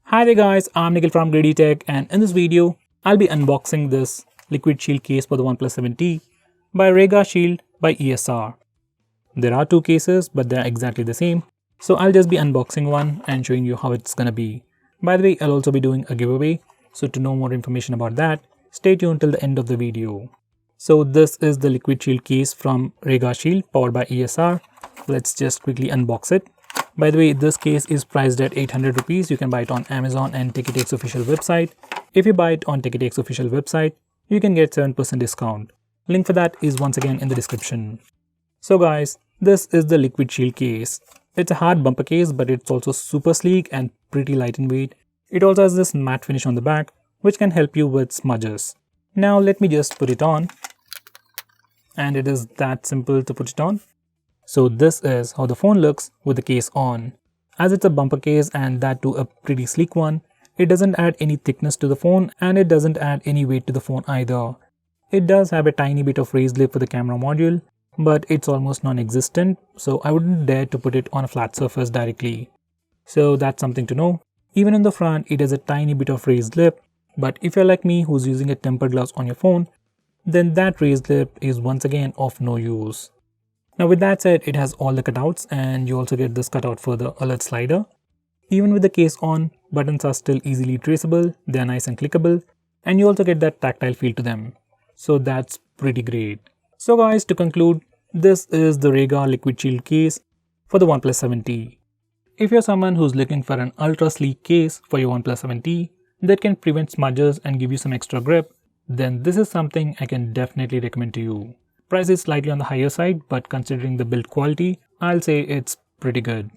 Hi there guys, I'm Nikhil from GreedyTech, and in this video, I'll be unboxing this liquid shield case for the OnePlus 7T by RAEGR Shield by ESR. There are two cases, but they're exactly the same. So I'll just be unboxing one and showing you how it's gonna be. By the way, I'll also be doing a giveaway, so to know more information about that, stay tuned till the end of the video. So this is the liquid shield case from RAEGR Shield powered by ESR. Let's just quickly unbox it. By the way, this case is priced at 800 rupees. You can buy it on Amazon and GreedyTech's official website. If you buy it on GreedyTech's official website, you can get 7% discount. Link for that is once again in the description. So guys, this is the liquid shield case. It's a hard bumper case, but it's also super sleek and pretty light in weight. It also has this matte finish on the back, which can help you with smudges. Now let me just put it on. And it is that simple to put it on. So this is how the phone looks with the case on. As it's a bumper case and that too a pretty sleek one, it doesn't add any thickness to the phone and it doesn't add any weight to the phone either. It does have a tiny bit of raised lip for the camera module, but it's almost non-existent, so I wouldn't dare to put it on a flat surface directly. So that's something to know. Even in the front, it has a tiny bit of raised lip, but if you're like me who's using a tempered glass on your phone, then that raised lip is once again of no use. Now with that said, it has all the cutouts and you also get this cutout for the alert slider. Even with the case on, buttons are still easily traceable, they are nice and clickable, and you also get that tactile feel to them. So that's pretty great. So guys, to conclude, this is the RAEGR liquid shield case for the OnePlus 7T. If you're someone who's looking for an ultra sleek case for your OnePlus 7T that can prevent smudges and give you some extra grip, then this is something I can definitely recommend to you. Price is slightly on the higher side, but considering the build quality, I'll say it's pretty good.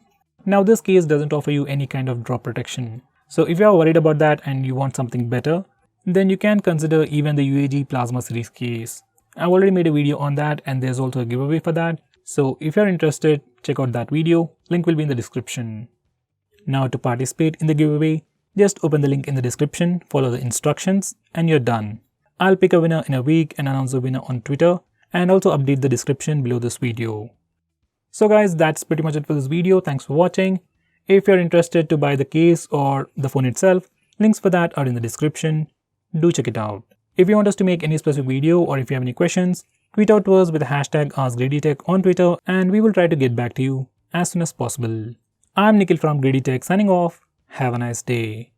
Now this case doesn't offer you any kind of drop protection. So if you're worried about that and you want something better, then you can consider even the UAG Plasma series case. I've already made a video on that and there's also a giveaway for that. So if you're interested, check out that video, link will be in the description. Now to participate in the giveaway, just open the link in the description, follow the instructions, and you're done. I'll pick a winner in a week and announce the winner on Twitter, and also update the description below this video. So guys, that's pretty much it for this video. Thanks for watching. If you're interested to buy the case or the phone itself, links for that are in the description. Do check it out. If you want us to make any specific video or if you have any questions, tweet out to us with the hashtag AskGreedyTech on Twitter and we will try to get back to you as soon as possible. I'm Nikhil from GreedyTech signing off. Have a nice day.